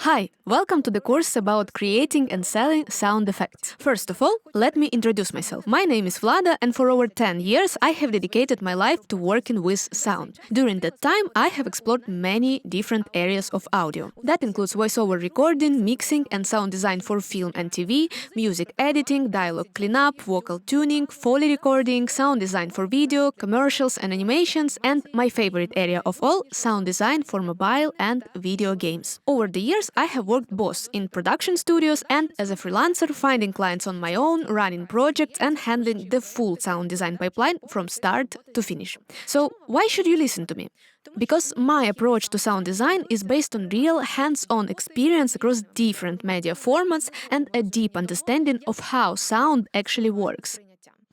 Hi, welcome to the course about creating and selling sound effects. First of all, let me introduce myself. My name is Vlada, and for over 10 years I have dedicated my life to working with sound. During that time, I have explored many different areas of audio. That includes voiceover recording, mixing and sound design for film and TV, music editing, dialogue cleanup, vocal tuning, Foley recording, sound design for video, commercials and animations, and my favorite area of all, sound design for mobile and video games. Over the years, I have worked both in production studios and as a freelancer, finding clients on my own, running projects and handling the full sound design pipeline from start to finish. So why should you listen to me? Because my approach to sound design is based on real hands-on experience across different media formats and a deep understanding of how sound actually works.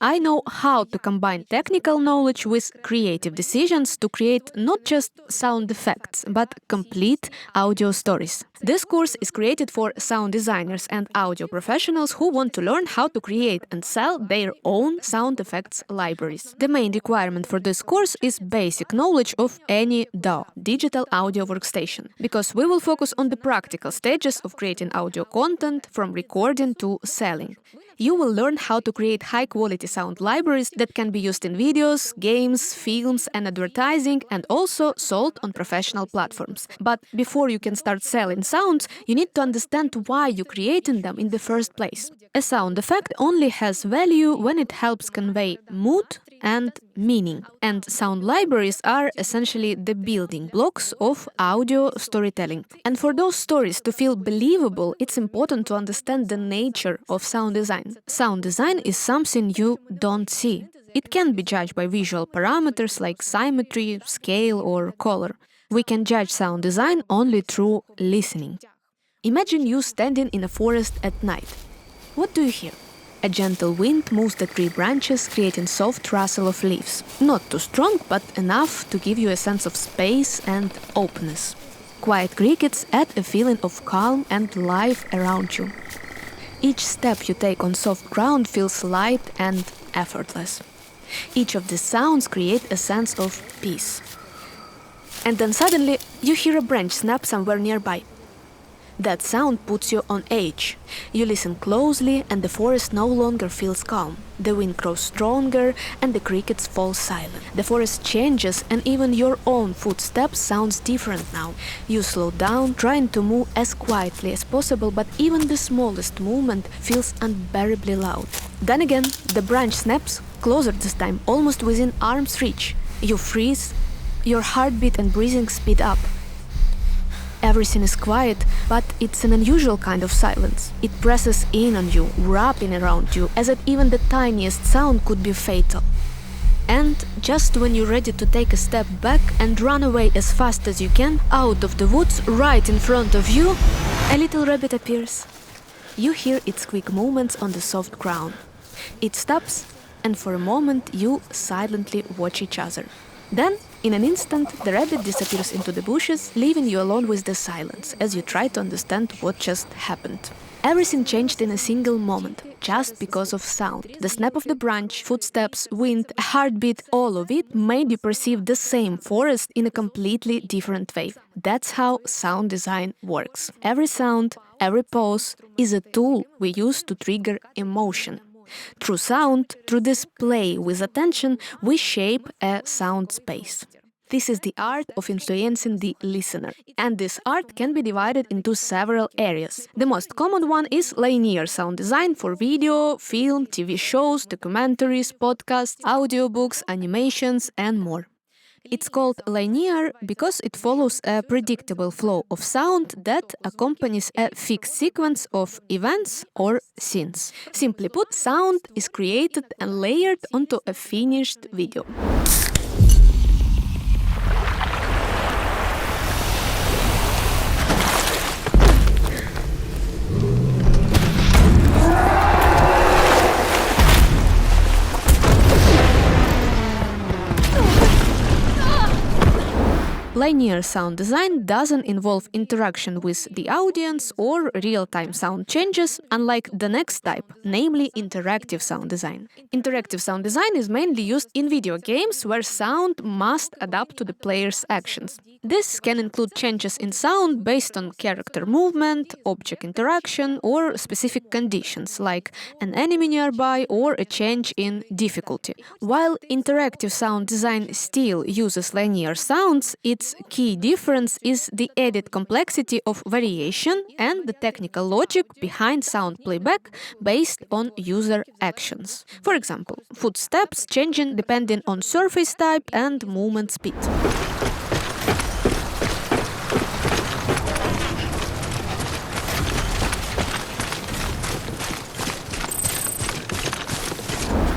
I know how to combine technical knowledge with creative decisions to create not just sound effects, but complete audio stories. This course is created for sound designers and audio professionals who want to learn how to create and sell their own sound effects libraries. The main requirement for this course is basic knowledge of any DAW, digital audio workstation, because we will focus on the practical stages of creating audio content from recording to selling. You will learn how to create high-quality sound libraries that can be used in videos, games, films and advertising, and also sold on professional platforms. But before you can start selling sounds, you need to understand why you're creating them in the first place. A sound effect only has value when it helps convey mood and meaning. And sound libraries are essentially the building blocks of audio storytelling. And for those stories to feel believable, it's important to understand the nature of sound design. Sound design is something you don't see. It can be judged by visual parameters like symmetry, scale, or color. We can judge sound design only through listening. Imagine you standing in a forest at night. What do you hear? A gentle wind moves the tree branches, creating soft rustle of leaves. Not too strong, but enough to give you a sense of space and openness. Quiet crickets add a feeling of calm and life around you. Each step you take on soft ground feels light and effortless. Each of these sounds create a sense of peace. And then suddenly, you hear a branch snap somewhere nearby. That sound puts you on edge. You listen closely and the forest no longer feels calm. The wind grows stronger and the crickets fall silent. The forest changes and even your own footsteps sounds different now. You slow down, trying to move as quietly as possible, but even the smallest movement feels unbearably loud. Then again, the branch snaps, closer this time, almost within arm's reach. You freeze, your heartbeat and breathing speed up. Everything is quiet, but it's an unusual kind of silence. It presses in on you, wrapping around you, as if even the tiniest sound could be fatal. And just when you're ready to take a step back and run away as fast as you can, out of the woods, right in front of you, a little rabbit appears. You hear its quick movements on the soft ground. It stops, and for a moment you silently watch each other. Then, in an instant, the rabbit disappears into the bushes, leaving you alone with the silence, as you try to understand what just happened. Everything changed in a single moment, just because of sound. The snap of the branch, footsteps, wind, a heartbeat, all of it made you perceive the same forest in a completely different way. That's how sound design works. Every sound, every pause is a tool we use to trigger emotion. Through sound, through this play with attention, we shape a sound space. This is the art of influencing the listener. And this art can be divided into several areas. The most common one is linear sound design for video, film, TV shows, documentaries, podcasts, audiobooks, animations, and more. It's called linear because it follows a predictable flow of sound that accompanies a fixed sequence of events or scenes. Simply put, sound is created and layered onto a finished video. linear sound design doesn't involve interaction with the audience or real-time sound changes, unlike the next type, namely interactive sound design. Interactive sound design is mainly used in video games where sound must adapt to the player's actions. This can include changes in sound based on character movement, object interaction, or specific conditions like an enemy nearby or a change in difficulty. While interactive sound design still uses linear sounds, its key difference is the added complexity of variation and the technical logic behind sound playback based on user actions. For example, footsteps changing depending on surface type and movement speed.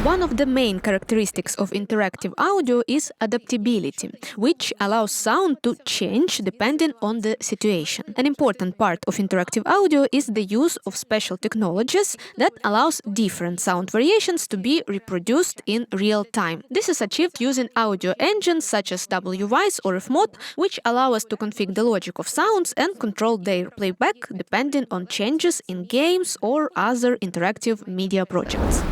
One of the main characteristics of interactive audio is adaptability, which allows sound to change depending on the situation. An important part of interactive audio is the use of special technologies that allows different sound variations to be reproduced in real time. This is achieved using audio engines such as WVice or fmod, which allow us to configure the logic of sounds and control their playback depending on changes in games or other interactive media projects.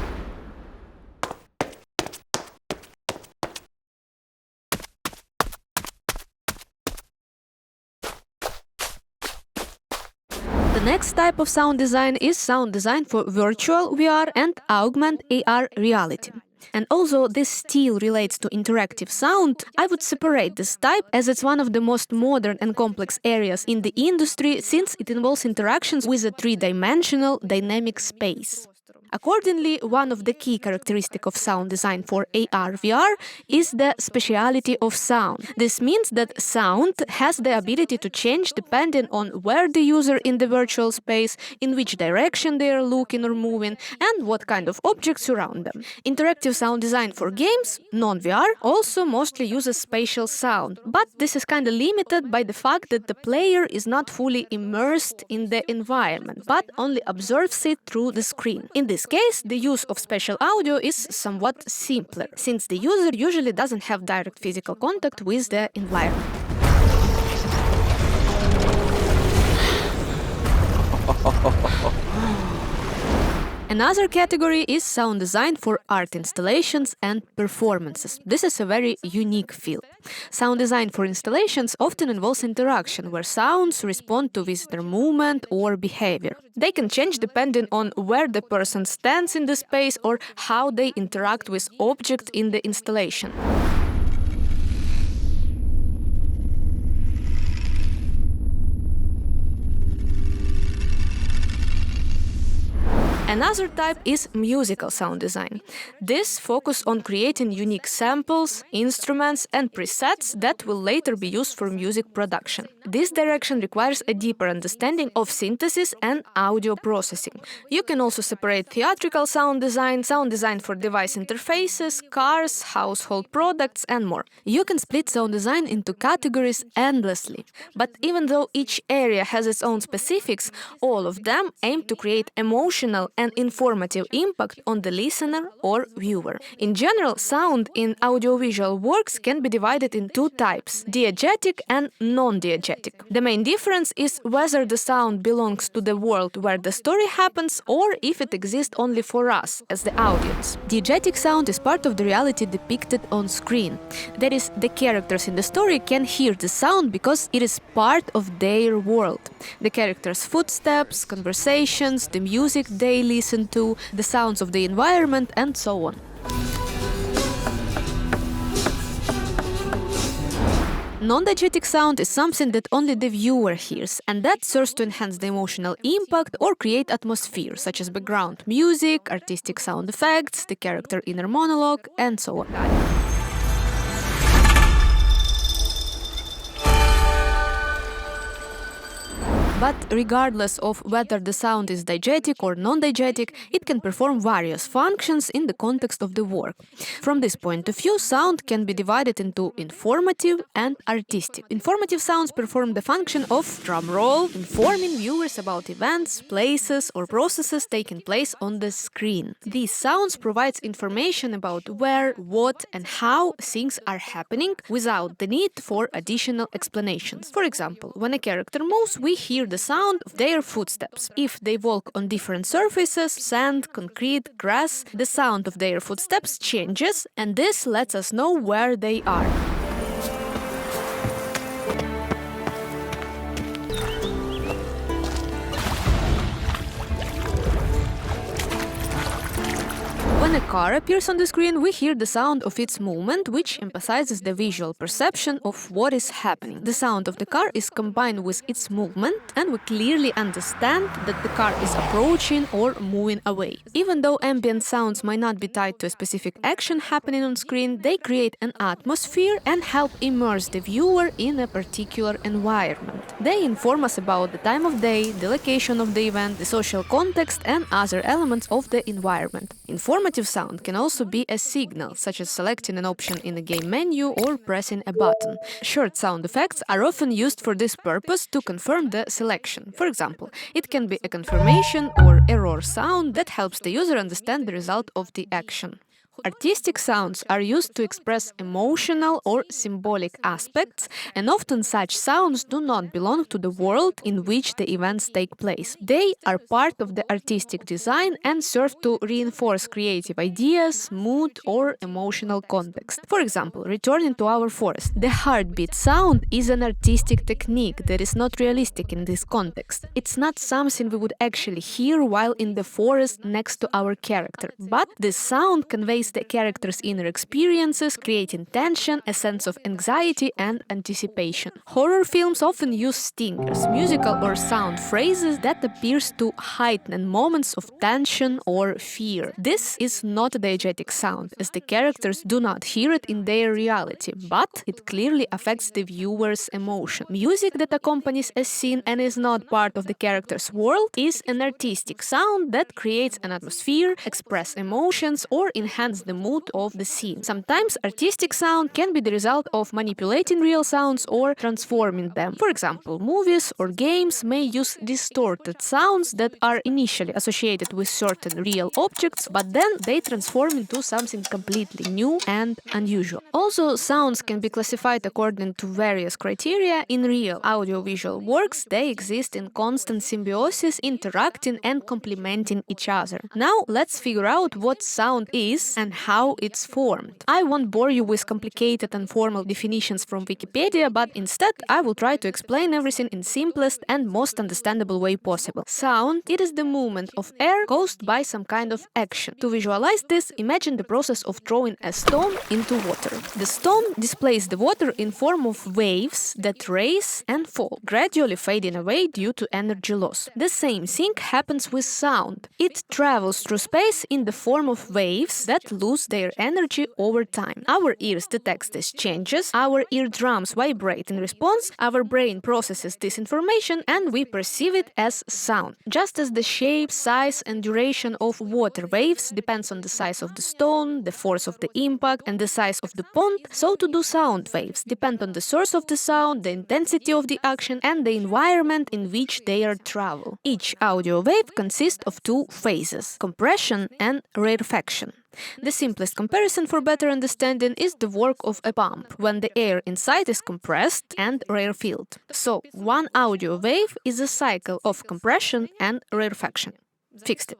The next type of sound design is sound design for virtual VR and augmented AR reality. And although this still relates to interactive sound, I would separate this type as it's one of the most modern and complex areas in the industry since it involves interactions with a three-dimensional dynamic space. Accordingly, one of the key characteristics of sound design for AR/VR is the spatiality of sound. This means that sound has the ability to change depending on where the user in the virtual space, in which direction they are looking or moving, and what kind of objects surround them. Interactive sound design for games, non-VR, also mostly uses spatial sound, but this is kind of limited by the fact that the player is not fully immersed in the environment, but only observes it through the screen. In this case, the use of spatial audio is somewhat simpler, since the user usually doesn't have direct physical contact with the environment. Another category is sound design for art installations and performances. This is a very unique field. Sound design for installations often involves interaction, where sounds respond to visitor movement or behavior. They can change depending on where the person stands in the space or how they interact with objects in the installation. Another type is musical sound design. This focuses on creating unique samples, instruments, and presets that will later be used for music production. This direction requires a deeper understanding of synthesis and audio processing. You can also separate theatrical sound design for device interfaces, cars, household products, and more. You can split sound design into categories endlessly. But even though each area has its own specifics, all of them aim to create emotional and informative impact on the listener or viewer. In general, sound in audiovisual works can be divided in two types: diegetic and non-diegetic. The main difference is whether the sound belongs to the world where the story happens or if it exists only for us, as the audience. Diegetic sound is part of the reality depicted on screen. That is, the characters in the story can hear the sound because it is part of their world. The characters' footsteps, conversations, the music they listen to, the sounds of the environment, and so on. Non-diegetic sound is something that only the viewer hears, and that serves to enhance the emotional impact or create atmosphere, such as background music, artistic sound effects, the character inner monologue, and so on. But regardless of whether the sound is diegetic or non-diegetic, it can perform various functions in the context of the work. From this point of view, sound can be divided into informative and artistic. Informative sounds perform the function of, drum roll, informing viewers about events, places, or processes taking place on the screen. These sounds provide information about where, what, and how things are happening without the need for additional explanations. For example, when a character moves, we hear the sound of their footsteps. If they walk on different surfaces, sand, concrete, grass, the sound of their footsteps changes, and this lets us know where they are. When a car appears on the screen, we hear the sound of its movement, which emphasizes the visual perception of what is happening. The sound of the car is combined with its movement, and we clearly understand that the car is approaching or moving away. Even though ambient sounds might not be tied to a specific action happening on screen, they create an atmosphere and help immerse the viewer in a particular environment. They inform us about the time of day, the location of the event, the social context, and other elements of the environment. Informative sound can also be a signal, such as selecting an option in a game menu or pressing a button. Short sound effects are often used for this purpose to confirm the selection. For example, it can be a confirmation or error sound that helps the user understand the result of the action. Artistic sounds are used to express emotional or symbolic aspects, and often such sounds do not belong to the world in which the events take place. They are part of the artistic design and serve to reinforce creative ideas, mood, or emotional context. For example, returning to our forest, the heartbeat sound is an artistic technique that is not realistic in this context. It's not something we would actually hear while in the forest next to our character, but this sound conveys the character's inner experiences, creating tension, a sense of anxiety, and anticipation. Horror films often use stingers, musical or sound phrases that appears to heighten moments of tension or fear. This is not a diegetic sound, as the characters do not hear it in their reality, but it clearly affects the viewer's emotion. Music that accompanies a scene and is not part of the character's world is an artistic sound that creates an atmosphere, expresses emotions, or enhances the mood of the scene. Sometimes artistic sound can be the result of manipulating real sounds or transforming them. For example, movies or games may use distorted sounds that are initially associated with certain real objects, but then they transform into something completely new and unusual. Also, sounds can be classified according to various criteria. In real audiovisual works, they exist in constant symbiosis, interacting and complementing each other. Now, let's figure out what sound is and how it's formed. I won't bore you with complicated and formal definitions from Wikipedia, but instead I will try to explain everything in simplest and most understandable way possible. Sound, it is the movement of air caused by some kind of action. To visualize this, imagine the process of throwing a stone into water. The stone displaces the water in form of waves that rise and fall, gradually fading away due to energy loss. The same thing happens with sound. It travels through space in the form of waves that lose their energy over time. Our ears detect these changes, our eardrums vibrate in response, our brain processes this information, and we perceive it as sound. Just as the shape, size, and duration of water waves depends on the size of the stone, the force of the impact, and the size of the pond, so too do sound waves depend on the source of the sound, the intensity of the action, and the environment in which they are travel. Each audio wave consists of two phases: compression and rarefaction. The simplest comparison for better understanding is the work of a pump, when the air inside is compressed and rare-filled. So, one audio wave is a cycle of compression and rarefaction. Fixed it.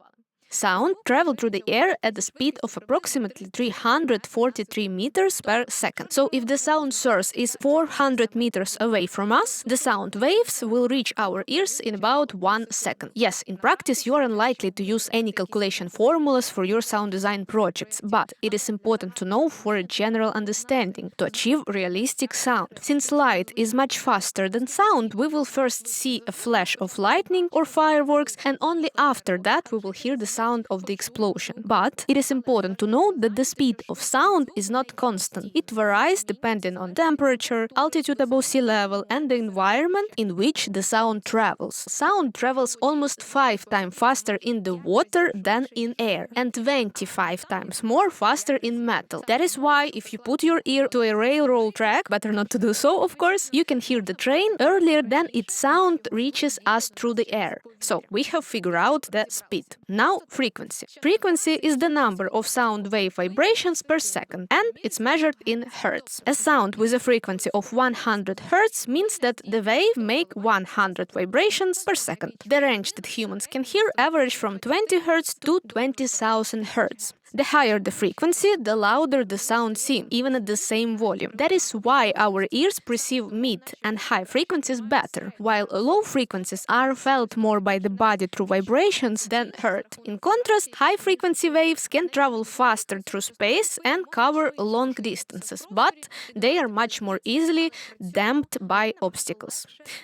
Sound travels through the air at the speed of approximately 343 meters per second. So if the sound source is 400 meters away from us, the sound waves will reach our ears in about 1 second. Yes, in practice you are unlikely to use any calculation formulas for your sound design projects, but it is important to know for a general understanding to achieve realistic sound. Since light is much faster than sound, we will first see a flash of lightning or fireworks, and only after that we will hear the sound sound of the explosion. But it is important to note that the speed of sound is not constant. It varies depending on temperature, altitude above sea level, and the environment in which the sound travels. Sound travels almost 5 times faster in the water than in air, and 25 times more faster in metal. That is why if you put your ear to a railroad track, better not to do so, of course, you can hear the train earlier than its sound reaches us through the air. So we have figured out the speed. Now, frequency. Frequency is the number of sound wave vibrations per second, and it's measured in hertz. A sound with a frequency of 100 hertz means that the wave make 100 vibrations per second. The range that humans can hear average from 20 hertz to 20,000 hertz. The higher the frequency, the louder the sound seems, even at the same volume. That is why our ears perceive mid and high frequencies better, while low frequencies are felt more by the body through vibrations than heard. In contrast, high-frequency waves can travel faster through space and cover long distances, but they are much more easily damped by obstacles.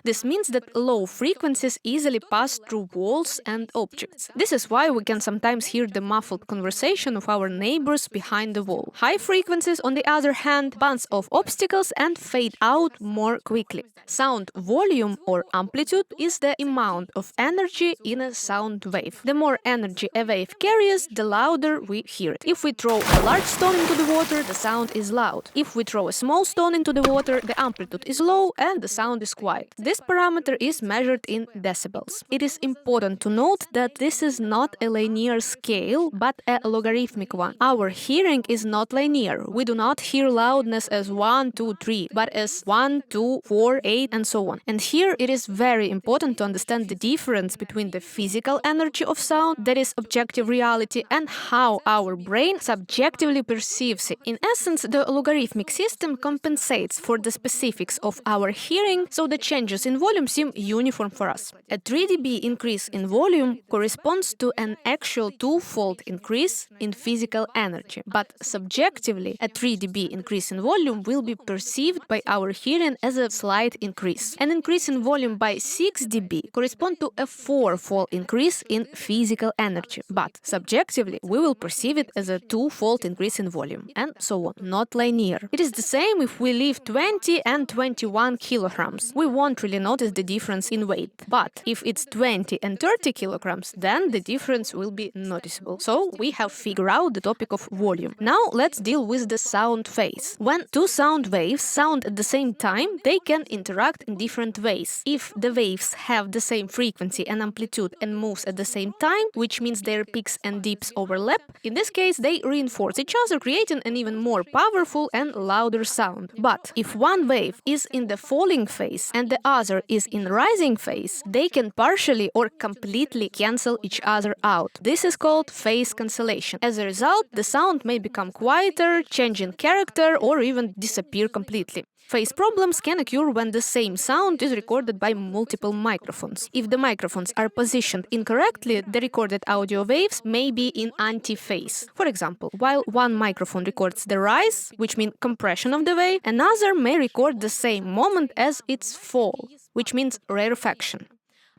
This means that low frequencies easily pass through walls and objects. This is why we can sometimes hear the muffled conversation of our neighbors behind the wall. High frequencies, on the other hand, bounce off obstacles and fade out more quickly. Sound volume or amplitude is the amount of energy in a sound wave. The more energy a wave carries, the louder we hear it. If we throw a large stone into the water, the sound is loud. If we throw a small stone into the water, the amplitude is low and the sound is quiet. This parameter is measured in decibels. It is important to note that this is not a linear scale, but a logarithmic one. Our hearing is not linear. We do not hear loudness as 1, 2, 3, but as 1, 2, 4, 8, and so on. And here it is very important to understand the difference between the physical energy of sound, that is objective reality, and how our brain subjectively perceives it. In essence, the logarithmic system compensates for the specifics of our hearing, so the changes in volume seem uniform for us. A 3 dB increase in volume corresponds to an actual two-fold increase in physical energy, but subjectively, a 3 dB increase in volume will be perceived by our hearing as a slight increase. An increase in volume by 6 dB corresponds to a 4-fold increase in physical energy, but subjectively, we will perceive it as a 2-fold increase in volume, and so on, not linear. It is the same if we lift 20 and 21 kilograms. We won't really notice the difference in weight, but if it's 20 and 30 kilograms, then the difference will be noticeable. So we have figured out the topic of volume. Now let's deal with the sound phase. When two sound waves sound at the same time, they can interact in different ways. If the waves have the same frequency and amplitude and moves at the same time, which means their peaks and dips overlap, in this case they reinforce each other, creating an even more powerful and louder sound. But if one wave is in the falling phase and the other is in rising phase, they can partially or completely cancel each other out. This is called phase cancellation. As a result, the sound may become quieter, change in character, or even disappear completely. Phase problems can occur when the same sound is recorded by multiple microphones. If the microphones are positioned incorrectly, the recorded audio waves may be in anti-phase. For example, while one microphone records the rise, which means compression of the wave, another may record the same moment as its fall, which means rarefaction.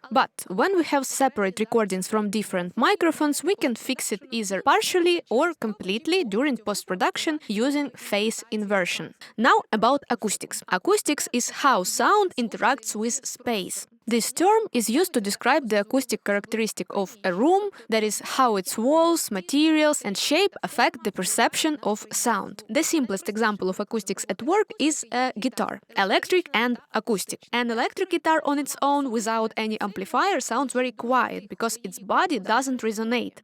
But when we have separate recordings from different microphones, we can fix it either partially or completely during post-production using phase inversion. Now about acoustics. Acoustics is how sound interacts with space. This term is used to describe the acoustic characteristic of a room, that is, how its walls, materials, and shape affect the perception of sound. The simplest example of acoustics at work is a guitar, electric and acoustic. An electric guitar on its own, without any amplifier, sounds very quiet because its body doesn't resonate.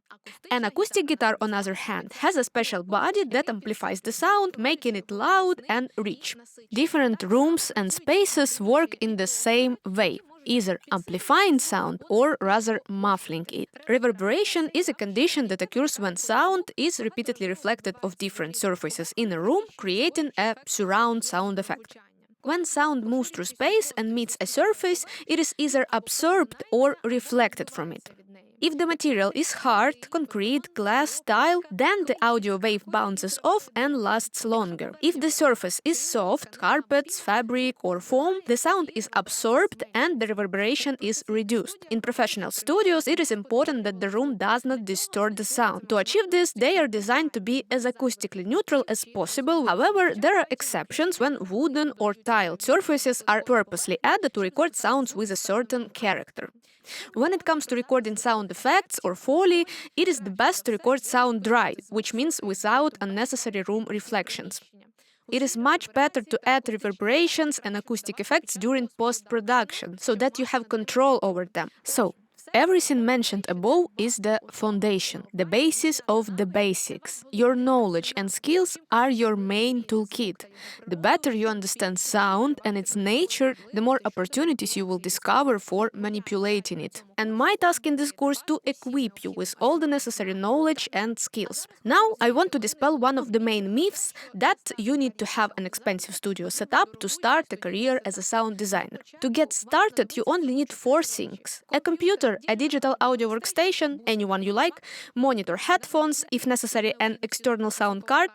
An acoustic guitar, on the other hand, has a special body that amplifies the sound, making it loud and rich. Different rooms and spaces work in the same way, either amplifying sound or rather muffling it. Reverberation is a condition that occurs when sound is repeatedly reflected off different surfaces in a room, creating a surround sound effect. When sound moves through space and meets a surface, it is either absorbed or reflected from it. If the material is hard, concrete, glass, tile, then the audio wave bounces off and lasts longer. If the surface is soft, carpets, fabric, or foam, the sound is absorbed and the reverberation is reduced. In professional studios, it is important that the room does not distort the sound. To achieve this, they are designed to be as acoustically neutral as possible. However, there are exceptions when wooden or tiled surfaces are purposely added to record sounds with a certain character. When it comes to recording sound effects or Foley, it is the best to record sound dry, which means without unnecessary room reflections. It is much better to add reverberations and acoustic effects during post-production, so that you have control over them. So, everything mentioned above is the foundation, the basis of the basics. Your knowledge and skills are your main toolkit. The better you understand sound and its nature, the more opportunities you will discover for manipulating it. And my task in this course to equip you with all the necessary knowledge and skills. Now, I want to dispel one of the main myths that you need to have an expensive studio setup to start a career as a sound designer. To get started, you only need 4 things: a computer, a digital audio workstation, anyone you like, monitor, headphones, if necessary an external sound card,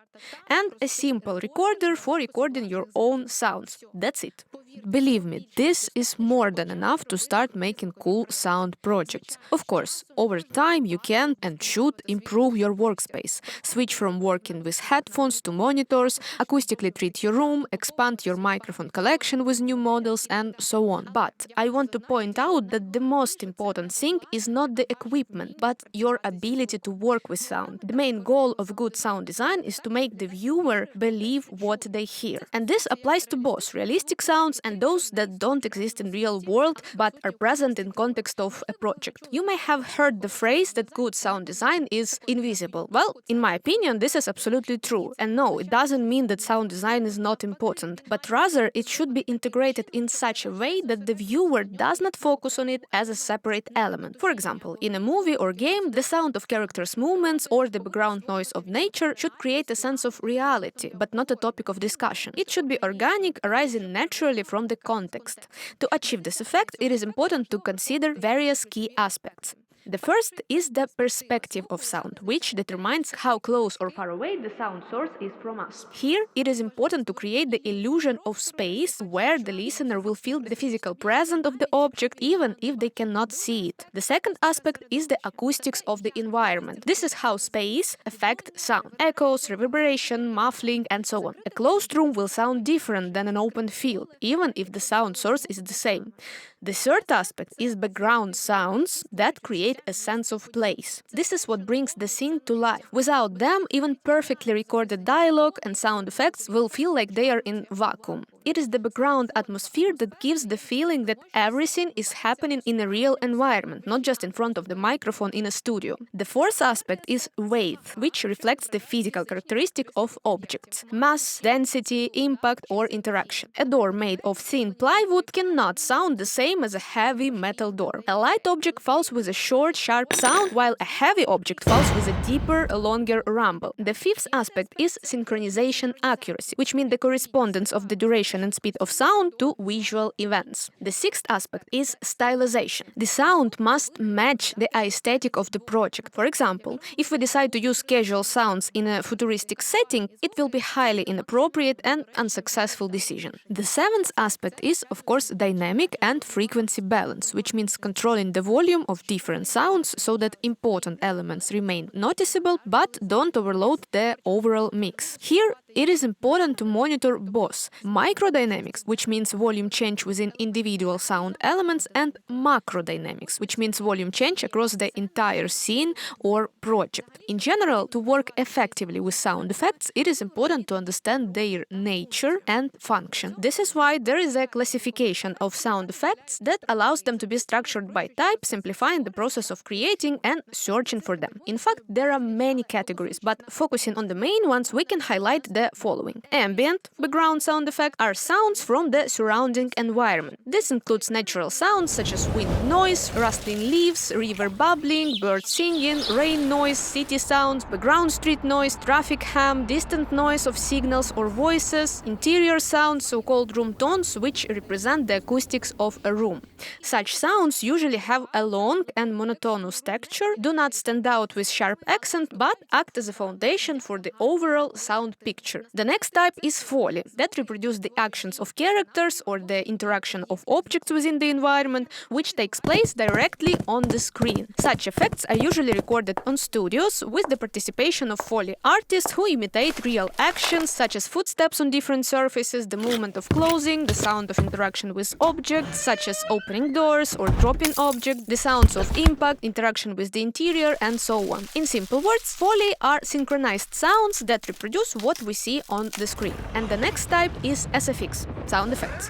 and a simple recorder for recording your own sounds. That's it. Believe me, this is more than enough to start making cool sound projects. Of course, over time you can and should improve your workspace, switch from working with headphones to monitors, acoustically treat your room, expand your microphone collection with new models, and so on. But I want to point out that the most important thing is not the equipment, but your ability to work with sound. The main goal of good sound design is to make the viewer believe what they hear. And this applies to both realistic sounds and those that don't exist in real world but are present in context of a project. You may have heard the phrase that good sound design is invisible. Well, in my opinion, this is absolutely true. And no, it doesn't mean that sound design is not important, but rather it should be integrated in such a way that the viewer does not focus on it as a separate element. For example, in a movie or game, the sound of characters' movements or the background noise of nature should create a sense of reality, but not a topic of discussion. It should be organic, arising naturally from the context. To achieve this effect, it is important to consider various key aspects. The first is the perspective of sound, which determines how close or far away the sound source is from us. Here, it is important to create the illusion of space where the listener will feel the physical presence of the object even if they cannot see it. The second aspect is the acoustics of the environment. This is how space affects sound. Echoes, reverberation, muffling, and so on. A closed room will sound different than an open field, even if the sound source is the same. The third aspect is background sounds that create a sense of place. This is what brings the scene to life. Without them, even perfectly recorded dialogue and sound effects will feel like they are in vacuum. It is the background atmosphere that gives the feeling that everything is happening in a real environment, not just in front of the microphone in a studio. The fourth aspect is weight, which reflects the physical characteristic of objects: mass, density, impact, or interaction. A door made of thin plywood cannot sound the same as a heavy metal door. A light object falls with a short, sharp sound, while a heavy object falls with a deeper, longer rumble. The fifth aspect is synchronization accuracy, which means the correspondence of the duration and speed of sound to visual events. The sixth aspect is stylization. The sound must match the aesthetic of the project. For example, if we decide to use casual sounds in a futuristic setting, it will be highly inappropriate and unsuccessful decision. The seventh aspect is, of course, dynamic and frequency balance, which means controlling the volume of different sounds so that important elements remain noticeable but don't overload the overall mix. Here, it is important to monitor both microdynamics, which means volume change within individual sound elements, and macrodynamics, which means volume change across the entire scene or project. In general, to work effectively with sound effects, it is important to understand their nature and function. This is why there is a classification of sound effects that allows them to be structured by type, simplifying the process of creating and searching for them. In fact, there are many categories, but focusing on the main ones, we can highlight them the following. Ambient, background sound effects, are sounds from the surrounding environment. This includes natural sounds such as wind noise, rustling leaves, river bubbling, birds singing, rain noise, city sounds, background street noise, traffic hum, distant noise of signals or voices, interior sounds, so-called room tones, which represent the acoustics of a room. Such sounds usually have a long and monotonous texture, do not stand out with sharp accent, but act as a foundation for the overall sound picture. The next type is Foley, that reproduces the actions of characters or the interaction of objects within the environment, which takes place directly on the screen. Such effects are usually recorded on studios with the participation of Foley artists who imitate real actions such as footsteps on different surfaces, the movement of clothing, the sound of interaction with objects such as opening doors or dropping objects, the sounds of impact, interaction with the interior, and so on. In simple words, Foley are synchronized sounds that reproduce what we see on the screen. And the next type is SFX, sound effects,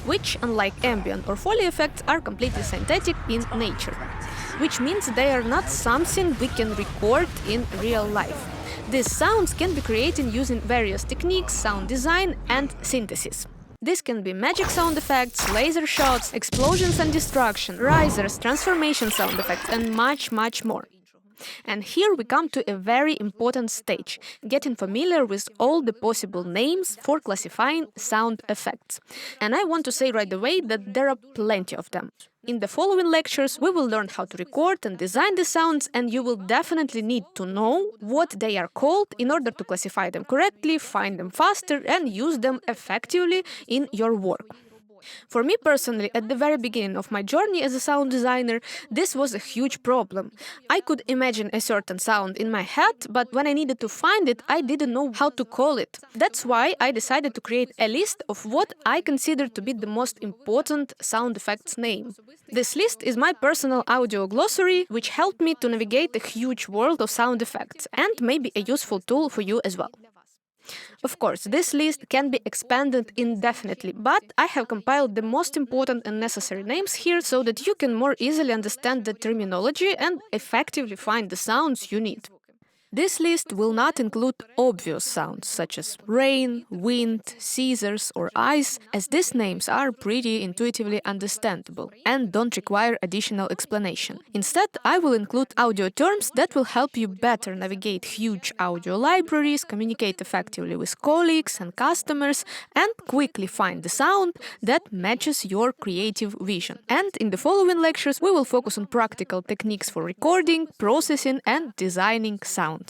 which, unlike ambient or Foley effects, are completely synthetic in nature, which means they are not something we can record in real life. These sounds can be created using various techniques, sound design, and synthesis. This can be magic sound effects, laser shots, explosions and destruction, risers, transformation sound effects, and much, much more. And here we come to a very important stage, getting familiar with all the possible names for classifying sound effects. And I want to say right away that there are plenty of them. In the following lectures, we will learn how to record and design the sounds, and you will definitely need to know what they are called in order to classify them correctly, find them faster, and use them effectively in your work. For me personally, at the very beginning of my journey as a sound designer, this was a huge problem. I could imagine a certain sound in my head, but when I needed to find it, I didn't know how to call it. That's why I decided to create a list of what I consider to be the most important sound effects name. This list is my personal audio glossary, which helped me to navigate a huge world of sound effects and may be a useful tool for you as well. Of course, this list can be expanded indefinitely, but I have compiled the most important and necessary names here so that you can more easily understand the terminology and effectively find the sounds you need. This list will not include obvious sounds such as rain, wind, scissors, or ice, as these names are pretty intuitively understandable and don't require additional explanation. Instead, I will include audio terms that will help you better navigate huge audio libraries, communicate effectively with colleagues and customers, and quickly find the sound that matches your creative vision. And in the following lectures, we will focus on practical techniques for recording, processing, and designing sounds.